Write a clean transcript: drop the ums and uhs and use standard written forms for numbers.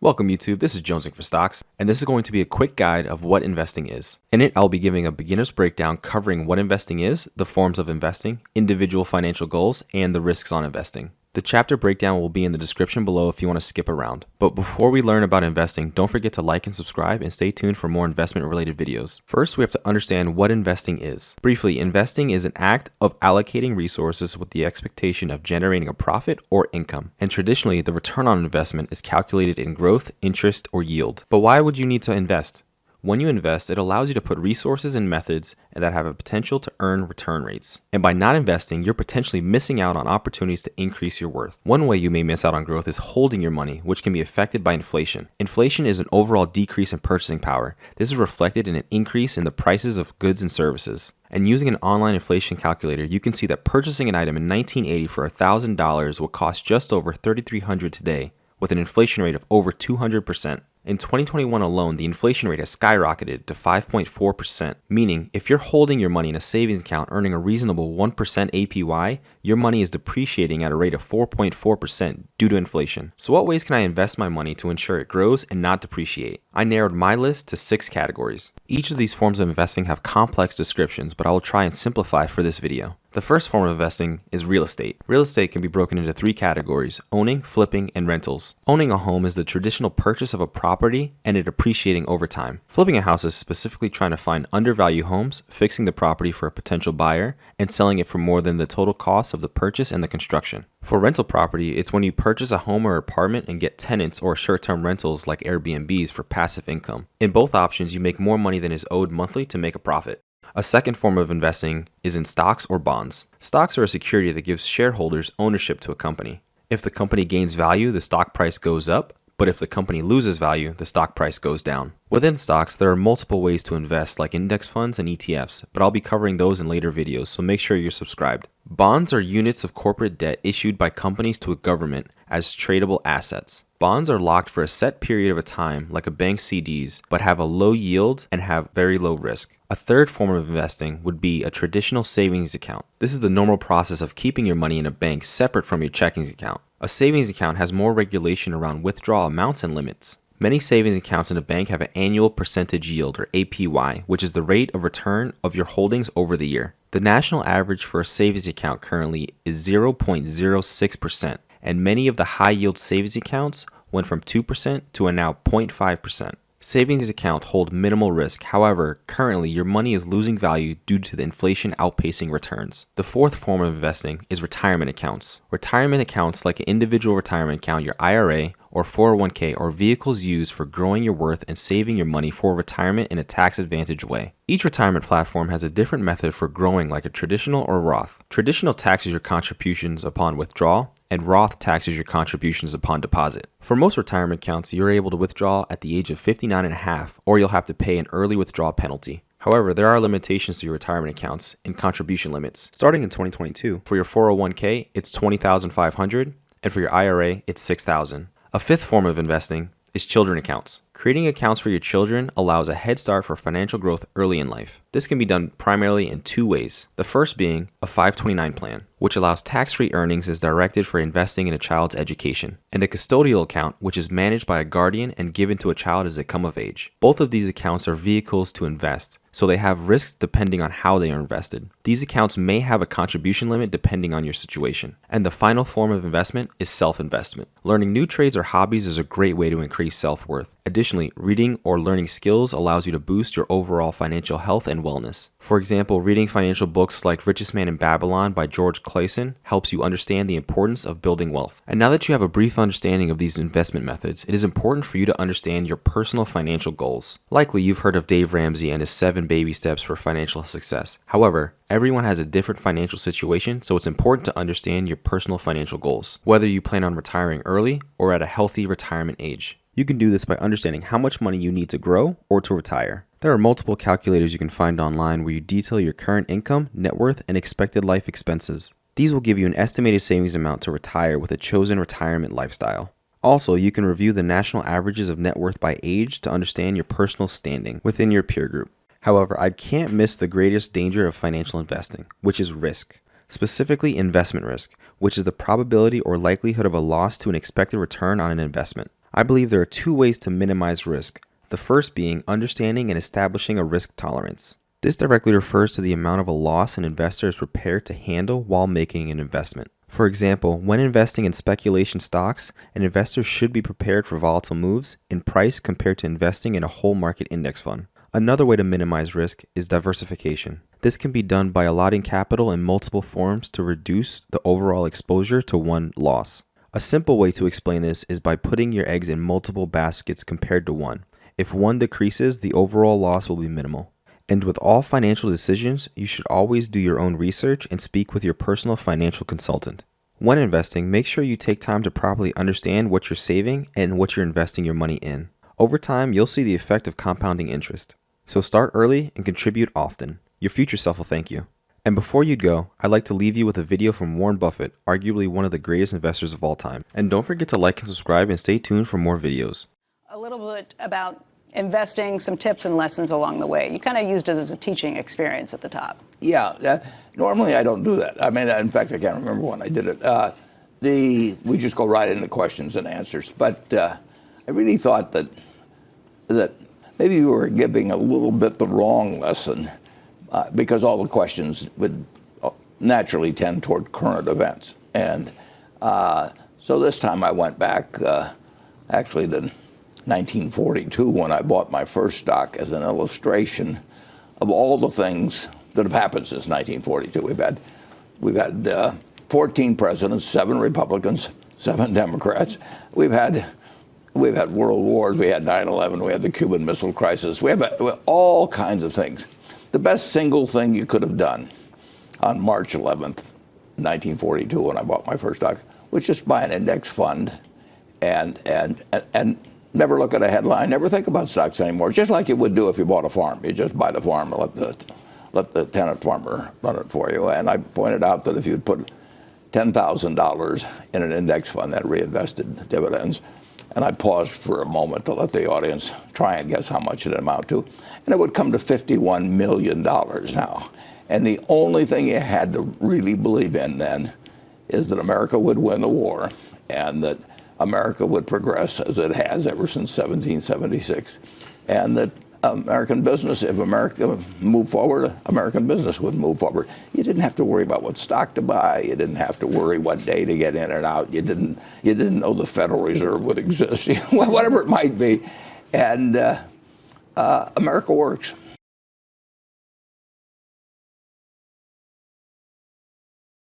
Welcome YouTube, this is Jonesing for Stocks, and this is going to be a quick guide of what investing is. In it, I'll be giving a beginner's breakdown covering what investing is, the forms of investing, individual financial goals, and the risks on investing. The chapter breakdown will be in the description below if you want to skip around. But before we learn about investing, don't forget to like and subscribe and stay tuned for more investment related videos. First, we have to understand what investing is. Briefly, investing is an act of allocating resources with the expectation of generating a profit or income. And traditionally, the return on investment is calculated in growth, interest, or yield. But why would you need to invest? When you invest, it allows you to put resources and methods that have a potential to earn return rates. And by not investing, you're potentially missing out on opportunities to increase your worth. One way you may miss out on growth is holding your money, which can be affected by inflation. Inflation is an overall decrease in purchasing power. This is reflected in an increase in the prices of goods and services. And using an online inflation calculator, you can see that purchasing an item in 1980 for $1,000 will cost just over $3,300 today, with an inflation rate of over 200%. In 2021 alone, the inflation rate has skyrocketed to 5.4%, meaning if you're holding your money in a savings account earning a reasonable 1% APY, your money is depreciating at a rate of 4.4% due to inflation. So what ways can I invest my money to ensure it grows and not depreciate? I narrowed my list to 6 categories. Each of these forms of investing have complex descriptions, but I will try and simplify for this video. The first form of investing is real estate. Real estate can be broken into 3 categories: owning, flipping, and rentals. Owning a home is the traditional purchase of a property and it appreciating over time. Flipping a house is specifically trying to find undervalued homes, fixing the property for a potential buyer, and selling it for more than the total cost of the purchase and the construction. For rental property, it's when you purchase a home or apartment and get tenants or short-term rentals like Airbnbs for passive income. In both options, you make more money than is owed monthly to make a profit. A second form of investing is in stocks or bonds. Stocks are a security that gives shareholders ownership to a company. If the company gains value, the stock price goes up, but if the company loses value, the stock price goes down. Within stocks, there are multiple ways to invest like index funds and ETFs, but I'll be covering those in later videos, so make sure you're subscribed. Bonds are units of corporate debt issued by companies to a government as tradable assets. Bonds are locked for a set period of time like a bank's CDs, but have a low yield and have very low risk. A third form of investing would be a traditional savings account. This is the normal process of keeping your money in a bank separate from your checking account. A savings account has more regulation around withdrawal amounts and limits. Many savings accounts in a bank have an annual percentage yield or APY, which is the rate of return of your holdings over the year. The national average for a savings account currently is 0.06%, and many of the high yield savings accounts went from 2% to a now 0.5%. Savings accounts hold minimal risk. However, currently your money is losing value due to the inflation outpacing returns. The fourth form of investing is retirement accounts. Retirement accounts like an individual retirement account, your IRA, or 401k are vehicles used for growing your worth and saving your money for retirement in a tax-advantaged way. Each retirement platform has a different method for growing like a traditional or Roth. Traditional taxes your contributions upon withdrawal, and Roth taxes your contributions upon deposit. For most retirement accounts, you're able to withdraw at the age of 59 and a half, or you'll have to pay an early withdrawal penalty. However, there are limitations to your retirement accounts and contribution limits. Starting in 2022, for your 401k, it's $20,500, and for your IRA, it's $6,000. A fifth form of investing is children accounts. Creating accounts for your children allows a head start for financial growth early in life. This can be done primarily in 2 ways. The first being a 529 plan, which allows tax-free earnings is directed for investing in a child's education, and a custodial account, which is managed by a guardian and given to a child as they come of age. Both of these accounts are vehicles to invest, so they have risks depending on how they are invested. These accounts may have a contribution limit depending on your situation. And the final form of investment is self-investment. Learning new trades or hobbies is a great way to increase self-worth. Additionally, reading or learning skills allows you to boost your overall financial health and wellness. For example, reading financial books like Richest Man in Babylon by George Clason helps you understand the importance of building wealth. And now that you have a brief understanding of these investment methods, it is important for you to understand your personal financial goals. Likely you've heard of Dave Ramsey and his 7 baby steps for financial success. However, everyone has a different financial situation, so it's important to understand your personal financial goals, whether you plan on retiring early or at a healthy retirement age. You can do this by understanding how much money you need to grow or to retire. There are multiple calculators you can find online where you detail your current income, net worth, and expected life expenses. These will give you an estimated savings amount to retire with a chosen retirement lifestyle. Also, you can review the national averages of net worth by age to understand your personal standing within your peer group. However, I can't miss the greatest danger of financial investing, which is risk. Specifically investment risk, which is the probability or likelihood of a loss to an expected return on an investment. I believe there are two ways to minimize risk. The first being understanding and establishing a risk tolerance. This directly refers to the amount of a loss an investor is prepared to handle while making an investment. For example, when investing in speculation stocks, an investor should be prepared for volatile moves in price compared to investing in a whole market index fund. Another way to minimize risk is diversification. This can be done by allotting capital in multiple forms to reduce the overall exposure to one loss. A simple way to explain this is by putting your eggs in multiple baskets compared to one. If one decreases, the overall loss will be minimal. And with all financial decisions, you should always do your own research and speak with your personal financial consultant. When investing, make sure you take time to properly understand what you're saving and what you're investing your money in. Over time, you'll see the effect of compounding interest. So start early and contribute often. Your future self will thank you. And before you go, I'd like to leave you with a video from Warren Buffett, arguably one of the greatest investors of all time. And don't forget to like and subscribe and stay tuned for more videos. A little bit about investing, some tips and lessons along the way. You kind of used it as a teaching experience at the top. Yeah, normally I don't do that. I mean, in fact, I can't remember when I did it. We just go right into questions and answers. But I really thought that maybe we were giving a little bit the wrong lesson because all the questions would naturally tend toward current events. And so this time I went back actually to 1942 when I bought my first stock as an illustration of all the things that have happened since 1942. We've had 14 presidents, 7 Republicans, 7 Democrats. We've had world wars. We had 9/11. We had the Cuban Missile Crisis. We have all kinds of things. The best single thing you could have done on March 11th, 1942, when I bought my first stock, was just buy an index fund and never look at a headline, never think about stocks anymore, just like you would do if you bought a farm. You just buy the farm and let the tenant farmer run it for you. And I pointed out that if you'd put $10,000 in an index fund that reinvested dividends, and I paused for a moment to let the audience try and guess how much it amount to, and it would come to $51 million now. And the only thing you had to really believe in then is that America would win the war and that America would progress as it has ever since 1776, and that American business, if America moved forward, American business would move forward. You didn't have to worry about what stock to buy. You didn't have to worry what day to get in and out. You didn't know the Federal Reserve would exist, whatever it might be. And America works.